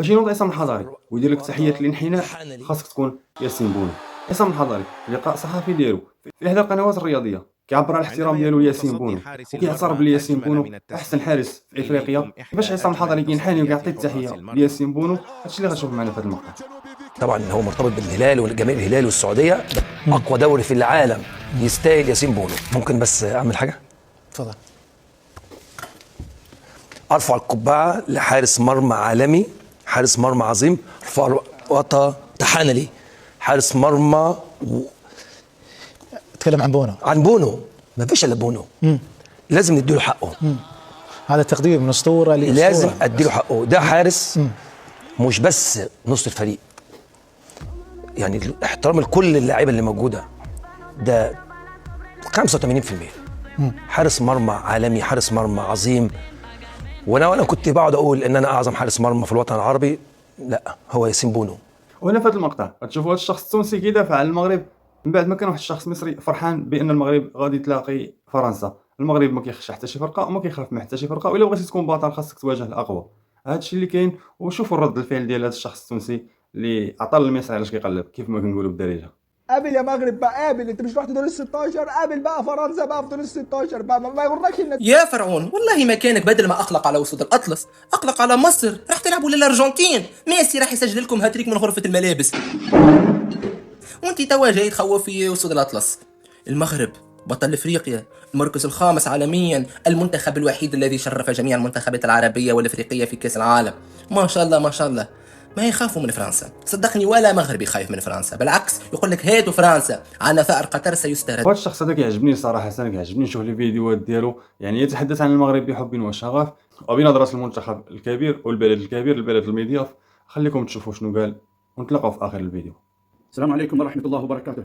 باش ينوض عصام الحضري ويدير لك تحية الانحناء خاصك تكون ياسين بونو. عصام الحضري في لقاء صحفي ديالو في إحدى القنوات الرياضية كيعبر على الاحترام ديالو لياسين بونو وكيعترف بلي ياسين بونو أحسن حارس في إفريقيا. كيفاش عصام الحضري كينحني وكيعطي التحية لياسين بونو؟ هادشي اللي غتشوف معنا في هذا المقطع. طبعا هو مرتبط بالهلال والجماهير الهلال والسعودية، أقوى دوري في العالم، يستاهل ياسين بونو. ممكن بس أعمل حاجة؟ تفضل. ارفع القبعه لحارس مرمى عالمي، حارس مرمى عظيم، ارفع وطا تحانلي، حارس مرمى تكلم عن بونو. عن بونو، ما فيش الا بونو. لازم نديله حقه. هذا تقدير من اسطوره لاسطوره، لازم اديله حقه. ده حارس مش بس نص الفريق، يعني احترام لكل اللاعيبه اللي موجوده، ده 85%. حارس مرمى عالمي، حارس مرمى عظيم. وانا كنت بقعد اقول ان انا اعظم حارس مرمى في الوطن العربي، لا، هو ياسين بونو. وهنا في هذا المقطع غتشوفوا هذا الشخص التونسي كيدافع على المغرب من بعد ما كان واحد الشخص مصري فرحان بان المغرب غادي تلاقي فرنسا. المغرب ما كيخشى حتى شي فرقه وما كيخاف من حتى شي فرقه، والا بغيتي تكون بطل خاصك تواجه الاقوى. هذا الشيء اللي كاين. وشوفوا الرد الفعل ديال هذا الشخص التونسي اللي عطى المصري علاش كيقلب كيف ما كنقولوا بالدارجه. قابل يا مغرب بقى، قابل. انت مش رحت دور ال 16؟ قابل بقى فرنسا بقى في دور ال 16 بقى، ما يغركش يا فرعون، والله ما كانك بدل ما اقلق على اسود الاطلس اقلق على مصر. راح تلعبوا للارجنتين، ميسي راح يسجل لكم هاتريك من غرفه الملابس، وانت توا جاي تخوف في اسود الاطلس. المغرب بطل افريقيا، المركز الخامس عالميا، المنتخب الوحيد الذي شرف جميع المنتخبات العربيه والافريقيه في كاس العالم. ما شاء الله ما شاء الله. ما يخافوا من فرنسا، صدقني ولا مغربي خايف من فرنسا، بالعكس يقول لك هاتوا فرنسا، عندنا ثأر قطر سيسترد. هذا الشخص هذا كيعجبني صراحه، كيعجبني نشوف لي فيديوهات ديالو، يعني يتحدث عن المغرب بحب وشغف وبنظره المنتخب الكبير والبلد الكبير، البلد المضياف. خليكم تشوفوا شنو قال ونتلاقاو في اخر الفيديو. السلام عليكم ورحمة الله وبركاته.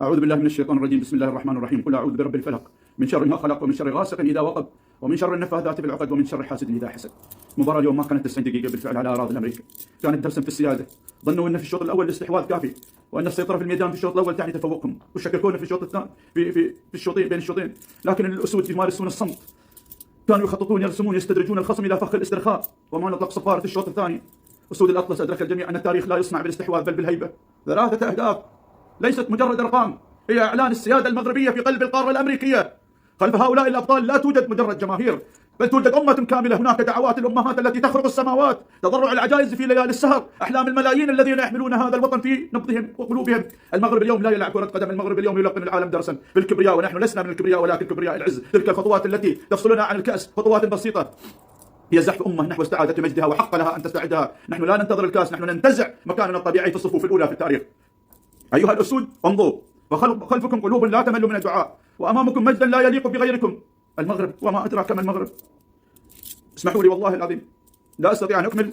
أعوذ بالله من الشيطان الرجيم. بسم الله الرحمن الرحيم. قل أعوذ برب الفلق من شر ما خلق ومن شر غاسق إذا وقب ومن شر النفاثات في العقد ومن شر حاسد إذا حسد. المباراة اليوم ما كانت 90 دقيقة بالفعل على أراضي الأمريكا، كانت درسا في السيادة. ظنوا أن في الشوط الأول الاستحواذ كافي، وأن السيطرة في الميدان في الشوط الأول تعني تفوقهم، وشككونا في الشوط الثاني في الشوطين بين الشوطين. لكن الأسود يمارسون الصمت، كانوا يخططون يرسمون يستدرجون الخصم إلى فخ الاسترخاء. وما نطلق صفارة الشوط الثاني. أسود الأطلس أدرك الجميع أن التاريخ لا يصنع بالاستحواذ بل بالهيبة. 3 أهداف ليست مجرد أرقام، هي إعلان السيادة المغربية في قلب القارة الأمريكية. خلف هؤلاء الأبطال لا توجد مجرد جماهير، بل توجد أمة كاملة. هناك دعوات الأمهات التي تخرق السماوات، تضرع العجائز في ليالي السهر، أحلام الملايين الذين يحملون هذا الوطن في نبضهم وقلوبهم. المغرب اليوم لا يلعب كرة قدم، المغرب اليوم يلقن العالم درسا بالكبرياء، ونحن لسنا من الكبرياء ولكن كبرياء العز. تلك الخطوات التي تفصلنا عن الكأس خطوات بسيطة، هي زحف أمة نحو استعادة مجدها، وحق لها أن تستعدها. نحن لا ننتظر الكأس، نحن ننتزع مكاننا الطبيعي في الصفوف الأولى في التاريخ. أيها الأسود انظروا، وخلفكم قلوب لا تمل من الدعاء، وأمامكم مجدا لا يليق بغيركم. المغرب وما أدراك ما المغرب. اسمحوا لي والله العظيم لا أستطيع أن أكمل.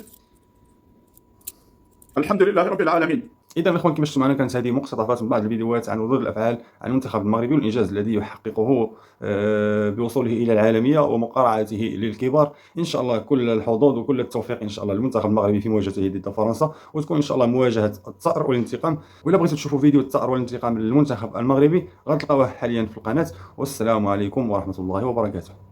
الحمد لله رب العالمين. اذا الاخوان كما شفتوا معنا كانت هذه مقتطفات من بعض الفيديوهات عن ردود الافعال عن المنتخب المغربي والانجاز الذي يحققه بوصوله الى العالميه ومقارعته للكبار. ان شاء الله كل الحظوظ وكل التوفيق ان شاء الله للمنتخب المغربي في مواجهته ضد فرنسا، وتكون ان شاء الله مواجهه الثأر والانتقام. وإلا بغيتوا تشوفوا فيديو الثأر والانتقام للمنتخب المغربي غتلقاوه حاليا في القناه. والسلام عليكم ورحمه الله وبركاته.